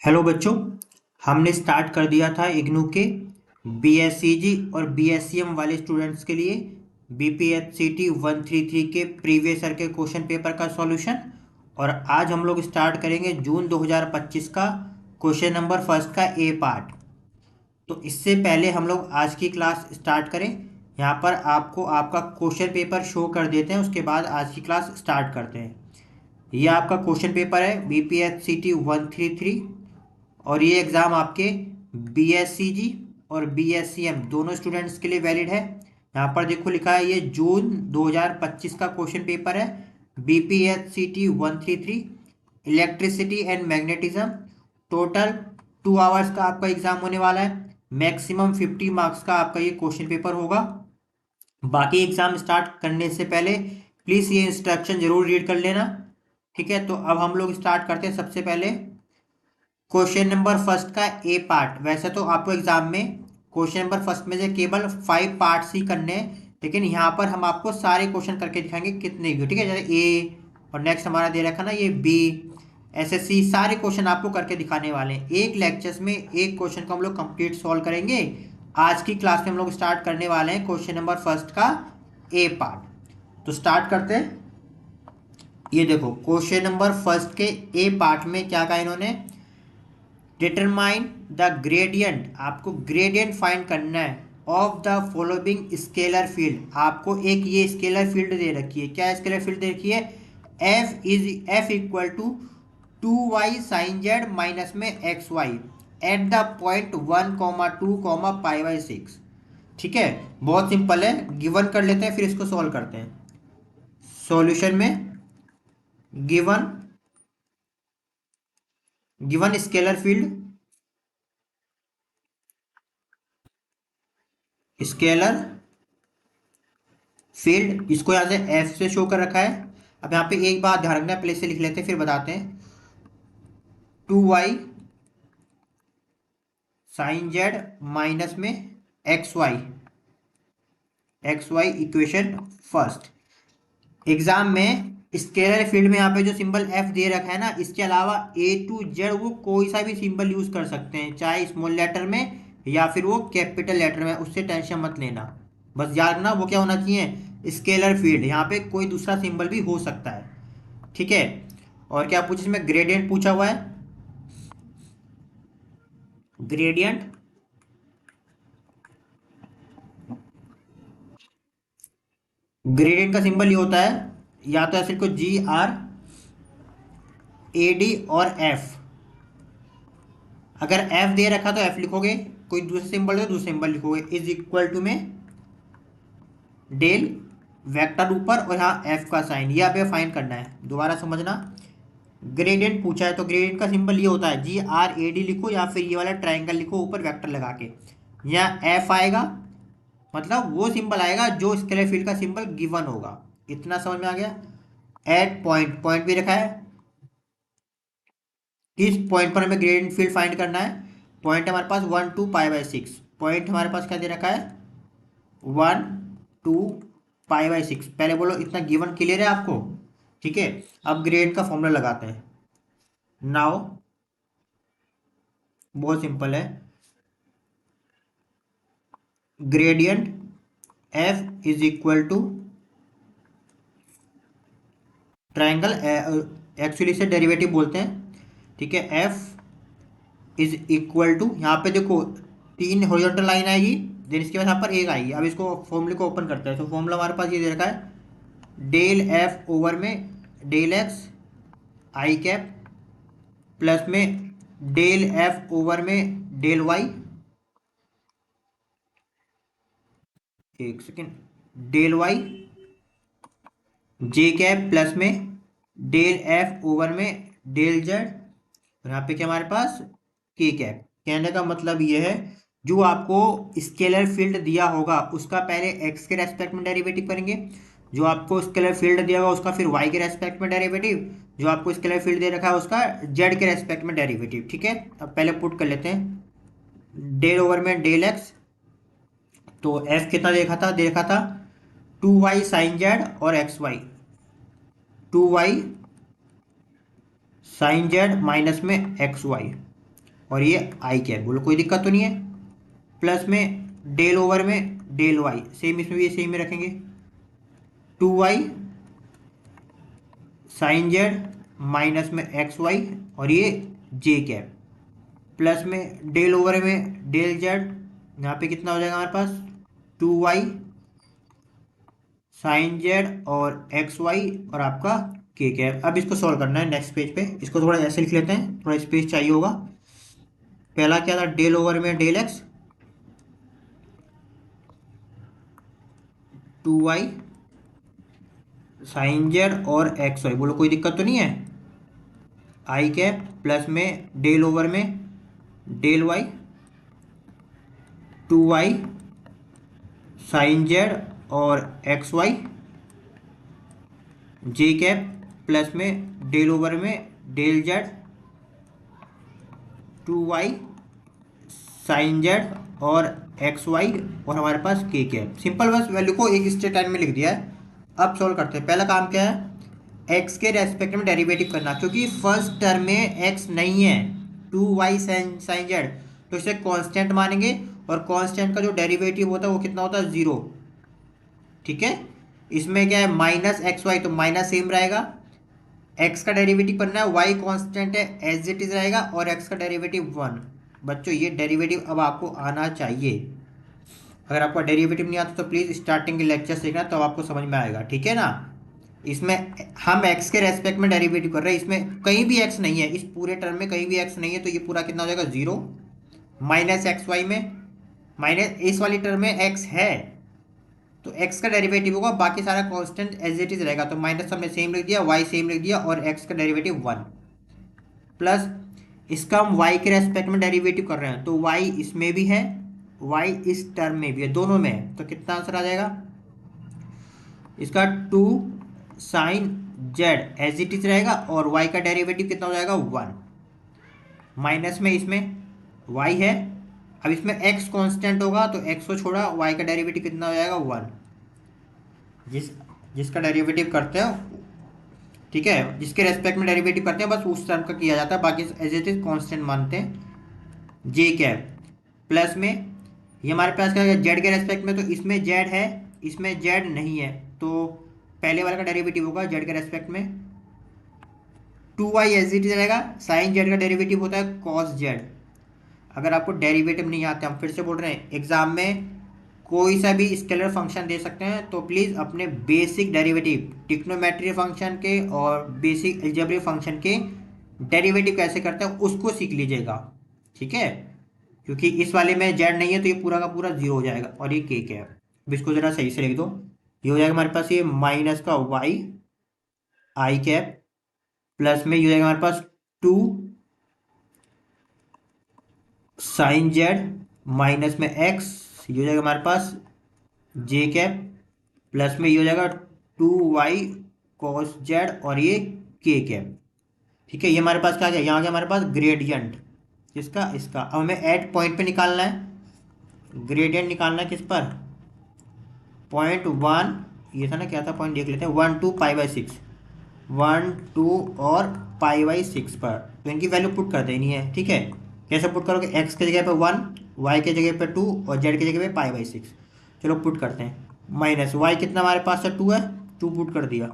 Hello बच्चों। हमने start कर दिया था इग्नू के बीएससीजी और बीएससीएम वाले स्टूडेंट्स के लिए बीपीएचसीटी 133 के प्रीवियस ईयर के क्वेश्चन पेपर का सॉल्यूशन। और आज हम लोग स्टार्ट करेंगे जून 2025 का क्वेश्चन नंबर फर्स्ट का ए पार्ट। तो इससे पहले हम लोग आज की क्लास स्टार्ट करें, यहाँ पर आपको आपका क्वेश्चन पेपर शो कर देते हैं, उसके बाद आज की क्लास स्टार्ट करते हैं। ये आपका क्वेश्चन पेपर है बीपीएचसीटी 133 और ये एग्ज़ाम आपके बीएससीजी और बीएससीएम दोनों स्टूडेंट्स के लिए वैलिड है। यहाँ पर देखो लिखा है ये जून 2025 का क्वेश्चन पेपर है बीपीएचसीटी 133 electricity and magnetism. Total 2 hours का आपका एग्जाम होने वाला है। मैक्सिमम 50 मार्क्स का आपका ये क्वेश्चन पेपर होगा। बाकी एग्जाम स्टार्ट करने से पहले प्लीज़ ये इंस्ट्रक्शन जरूर रीड कर लेना, ठीक है। तो अब हम लोग स्टार्ट करते हैं। सबसे पहले क्वेश्चन नंबर फर्स्ट का ए पार्ट। वैसे तो आपको एग्जाम में क्वेश्चन नंबर फर्स्ट में से केवल 5 पार्ट्स ही करने हैं, लेकिन यहाँ पर हम आपको सारे क्वेश्चन करके दिखाएंगे कितने भी, ठीक है। जैसे ए और नेक्स्ट हमारा दे रखा ना ये बी, ऐसे सी, सारे क्वेश्चन आपको करके दिखाने वाले हैं। एक लेक्चर्स में एक क्वेश्चन को हम लोग कंप्लीट सॉल्व करेंगे। आज की क्लास में हम लोग स्टार्ट करने वाले हैं क्वेश्चन नंबर फर्स्ट का ए पार्ट। तो स्टार्ट करते हैं। ये देखो क्वेश्चन नंबर फर्स्ट के ए पार्ट में क्या कहा इन्होंने, डिटरमाइन द ग्रेडियंट। आपको ग्रेडियंट फाइंड करना है of the following scalar field. आपको एक ये स्केलर फील्ड दे रखी है। क्या स्केलर फील्ड दे रखी है? F equal to 2y sine Z minus में x y at the point 1,2,π/6। ठीक है, बहुत सिंपल है। गिवन कर लेते हैं फिर इसको सॉल्व करते हैं। सॉल्यूशन में गिवन स्केलर फील्ड इसको यहाँ से एफ से शो कर रखा है। अब यहाँ पे एक बात ध्यान रखना है, पहले से लिख लेते हैं फिर बताते हैं। 2y साइन जेड माइनस में x Y equation first. Exam में स्केलर फील्ड में यहाँ पे जो सिंबल एफ दे रखा है ना, इसके अलावा ए टू जेड वो कोई सा भी सिंबल यूज कर सकते हैं, चाहे स्मॉल लेटर में या फिर वो कैपिटल लेटर में, उससे टेंशन मत लेना। बस याद रखना वो क्या होना चाहिए, स्केलर फील्ड। यहाँ पे कोई दूसरा सिंबल भी हो सकता है, ठीक है। और क्या पूछा इसमें, ग्रेडियंट पूछा हुआ है। ग्रेडियंट का सिंबल ये होता है, या तो ऐसे को GRAD और F। अगर F दे रखा तो F लिखोगे, कोई दूसरा सिंबल हो तो दूसरा सिंबल लिखोगे। इज इक्वल टू में डेल वेक्टर ऊपर और यहाँ F का साइन, ये आप फाइंड करना है। दोबारा समझना, ग्रेडियंट पूछा है तो ग्रेडियंट का सिंबल ये होता है, GRAD लिखो या फिर ये वाला ट्राइंगल लिखो ऊपर वेक्टर लगा के। यहाँ F आएगा, मतलब वो सिंबल आएगा जो स्केलर फील्ड का सिंबल गिवन होगा। इतना समझ में आ गया। एट पॉइंट भी रखा है, किस पॉइंट पर हमें ग्रेडियंट फील्ड फाइंड करना है। पॉइंट हमारे पास 1,2π/6। पॉइंट हमारे पास क्या दे रखा है, 1,2π/6। पहले बोलो इतना गिवन क्लियर है आपको, ठीक है। अब ग्रेडियंट का फॉर्मूला लगाते हैं। नाउ बहुत सिंपल है, gradient F is equal to triangle, actually से डेरिवेटिव बोलते हैं, ठीक है। F इज इक्वल टू, यहाँ पे देखो 3 हॉरिजॉन्टल लाइन आएगी, देन इसके बाद यहाँ पर एक आएगी। अब इसको फॉर्मूले को ओपन करते हैं। तो फॉर्मूला हमारे पास ये दे रखा है, डेल F ओवर में डेल एक्स आई कैप प्लस में डेल F ओवर में डेल वाई, एक second, del Y J cap plus में डेल F ओवर में डेल जेड, और यहाँ पे क्या हमारे पास के कैप। कहने का मतलब ये है, जो आपको स्केलर फील्ड दिया होगा उसका पहले एक्स के रेस्पेक्ट में डेरिवेटिव करेंगे, जो आपको स्केलर फील्ड दिया होगा उसका फिर वाई के रेस्पेक्ट में डेरिवेटिव, जो आपको स्केलर फील्ड दे रखा है उसका जेड के रेस्पेक्ट में डेरिवेटिव, ठीक है। अब पहले पुट कर लेते हैं, डेल ओवर में डेल एक्स, तो एफ कितना दे रखा था 2y साइन जेड और X Y, 2y sine Z minus में एक्स वाई। और ये आई कैप, बोलो कोई दिक्कत तो नहीं है। प्लस में डेल ओवर में डेल वाई, सेम इसमें भी सेम में रखेंगे, 2y साइन जेड माइनस में एक्स वाई और ये जे कैप, प्लस में डेल ओवर में डेल जेड, यहाँ पे कितना हो जाएगा हमारे पास 2y साइन जेड और एक्स वाई और आपका के कैप। अब इसको सॉल्व करना है नेक्स्ट पेज पे, इसको थोड़ा ऐसे लिख लेते हैं, थोड़ा स्पेस चाहिए होगा। पहला क्या था, डेल ओवर में del X, 2y sine Z और एक्स वाई, बोलो कोई दिक्कत तो नहीं है। आई कैप प्लस में डेल ओवर में del Y, 2y sine Z और X Y, J cap plus में डेल ओवर में del Z, 2y sine Z और एक्स वाई और हमारे पास के कैप। सिंपल बस वैल्यू को एक स्ट्रेट लाइन में लिख दिया है। अब सॉल्व करते हैं। पहला काम क्या है, एक्स के रेस्पेक्ट में डेरिवेटिव करना, क्योंकि फर्स्ट टर्म में एक्स नहीं है, 2y साइन जेड, तो इसे कांस्टेंट मानेंगे और कांस्टेंट का जो डेरिवेटिव होता है वो कितना होता है, 0। ठीक है, इसमें क्या है माइनस एक्स वाई, तो माइनस सेम रहेगा। एक्स का डेरिवेटिव करना है, वाई कांस्टेंट है एज इट इज रहेगा और एक्स का डेरिवेटिव 1। बच्चों ये डेरिवेटिव अब आपको आना चाहिए। अगर आपका डेरिवेटिव नहीं आता तो प्लीज़ स्टार्टिंग के लेक्चर देखना, तो आपको समझ में आएगा। ठीक है ना, इसमें हम एक्स के रेस्पेक्ट में डेरिवेटिव कर रहे हैं, इसमें कहीं भी एक्स नहीं है, इस पूरे टर्म में कहीं भी एक्स नहीं है, तो ये पूरा कितना हो जाएगा 0। माइनस एक्स वाई में, माइनस इस वाली टर्म में एक्स है तो एक्स का डेरिवेटिव होगा, बाकी सारा कांस्टेंट एज इट इज रहेगा, तो माइनस हमने सेम लिख दिया, वाई सेम लिख दिया और एक्स का डेरिवेटिव 1। प्लस इसका हम y के रेस्पेक्ट में डेरिवेटिव कर रहे हैं, तो y इसमें भी है, y इस टर्म में भी है, दोनों में है, तो कितना आंसर आ जाएगा इसका 2 sine Z as it is रहेगा और y का डेरिवेटिव कितना हो जाएगा 1। माइनस में इसमें y है, अब इसमें x कांस्टेंट होगा तो x को छोड़ा, y का डेरिवेटिव कितना हो जाएगा 1। जिसका डेरिवेटिव करते हैं, ठीक है, जिसके रेस्पेक्ट में डेरिवेटिव करते हैं बस उस टर्म का किया जाता है, बाकी एज इट इज कांस्टेंट मानते हैं। जे कैप प्लस में ये हमारे पास क्या है जेड के रेस्पेक्ट में, तो इसमें जेड है इसमें जेड नहीं है, तो पहले वाले का डेरिवेटिव होगा जेड के रेस्पेक्ट में, 2y एज इट इज रहेगा, साइन जेड का डेरिवेटिव होता है कॉस जेड। अगर आपको डेरिवेटिव नहीं आते, हम फिर से बोल रहे हैं एग्जाम में कोई सा भी स्केलर फंक्शन दे सकते हैं, तो प्लीज़ अपने बेसिक डेरिवेटिव ट्रिग्नोमेट्री फंक्शन के और बेसिक अलजेब्रिक फंक्शन के डेरिवेटिव कैसे करते हैं उसको सीख लीजिएगा। ठीक है, क्योंकि इस वाले में जेड नहीं है तो ये पूरा का पूरा 0 हो जाएगा और ये के है। अब इसको ज़रा सही से लिख दो, ये हो जाएगा हमारे पास ये माइनस का वाई आई कैप प्लस में ये हो जाएगा हमारे पास 2 साइन जेड माइनस में एक्स, ये हो जाएगा हमारे पास जे कैप प्लस में ये हो जाएगा 2y कॉस जेड और ये के कैप। ठीक है, ये हमारे पास क्या आ गया, यहाँ आ गया हमारे पास ग्रेडियंट किसका, इसका। अब हमें एट पॉइंट पे निकालना है, ग्रेडियंट निकालना है किस पर, पॉइंट 1, ये था ना, क्या था पॉइंट देख लेते हैं, 1 2 पाई/6, 1 2 और पाई/6 पर, तो इनकी वैल्यू पुट कर देनी है। ठीक है, कैसे पुट करोगे, एक्स की जगह पे 1, वाई की जगह पे 2 और जेड की जगह पे पाई/6। चलो पुट करते हैं, माइनस वाई कितना हमारे पास है 2 है, 2 पुट कर दिया,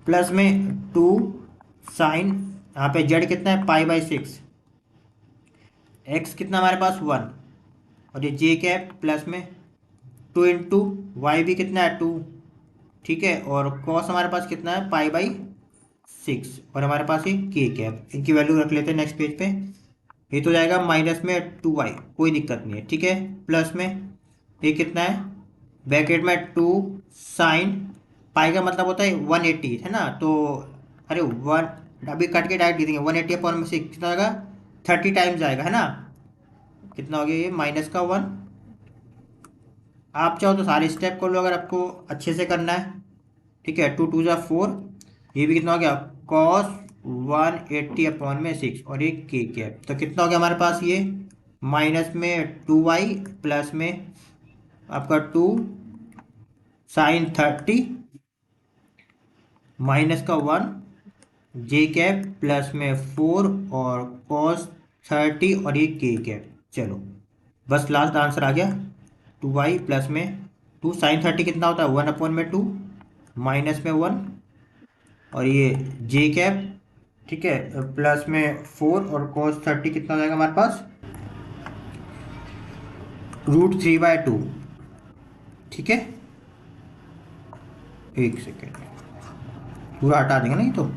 प्लस में 2 साइन, यहाँ पे जेड कितना है पाई/6, एक्स कितना हमारे पास 1 और ये जे कैप प्लस में 2 इंटू वाई भी कितना है 2। ठीक है, और कॉस हमारे पास कितना है पाई/6 और हमारे पास ये के कैप, इनकी वैल्यू रख लेते हैं नेक्स्ट पेज पे। ये तो जाएगा माइनस में 2y, कोई दिक्कत नहीं है। ठीक है, प्लस में ये कितना है ब्रैकेट में 2 साइन, पाई का मतलब होता है 180 है ना, तो अरे 1 अभी कट के डायरेक्ट दे देंगे, 180 अपॉन में से कितना होगा 30 टाइम्स जाएगा है ना, कितना हो गया ये माइनस का 1। आप चाहो तो सारे स्टेप कर लो अगर आपको अच्छे से करना है। ठीक है, 2 2 जा 4, ये भी कितना हो गया कॉस 180/6 और एक के कैप, तो कितना हो गया हमारे पास ये माइनस में 2y प्लस में आपका 2 साइन 30 माइनस का 1 जे कैप प्लस में 4 और कॉस 30 और ये के कैप। चलो बस लास्ट आंसर आ गया। 2y प्लस में 2 sin 30 कितना होता है 1/2 माइनस में 1 और ये जे कैप, ठीक है, प्लस में 4 और cos 30 कितना हो जाएगा हमारे पास √3/2। ठीक है, एक सेकेंड, पूरा हटा देंगे ना ये तो,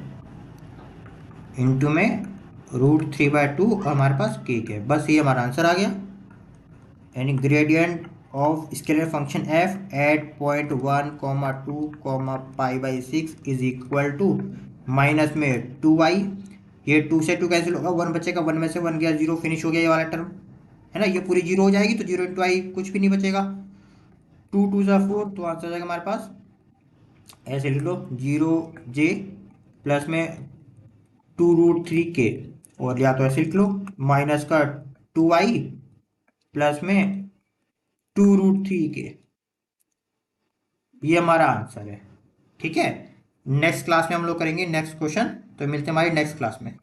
इंटू में √3/2 और हमारे पास केक है। बस ये हमारा आंसर आ गया। यानी gradient of scalar function f at point 1, 2, π/6 is equal to minus में 2y, ये 2 से 2 कैंसिल होगा, 1 बचेगा, 1 में से 1 गया 0, फिनिश हो गया ये वाला टर्म, है ना, ये पूरी 0 हो जाएगी तो 0 × i कुछ भी नहीं बचेगा। 2 × 2 = 4 तो आंसर आ जाएगा हमारे पास, ऐसे लिख लो 0j प्लस में 2√3k, और या तो ऐसे लिख लो माइनस का 2i प्लस में 2√3k, ये हमारा आंसर है। ठीक है, नेक्स्ट क्लास में हम लोग करेंगे नेक्स्ट क्वेश्चन, तो मिलते हैं हमारी नेक्स्ट क्लास में।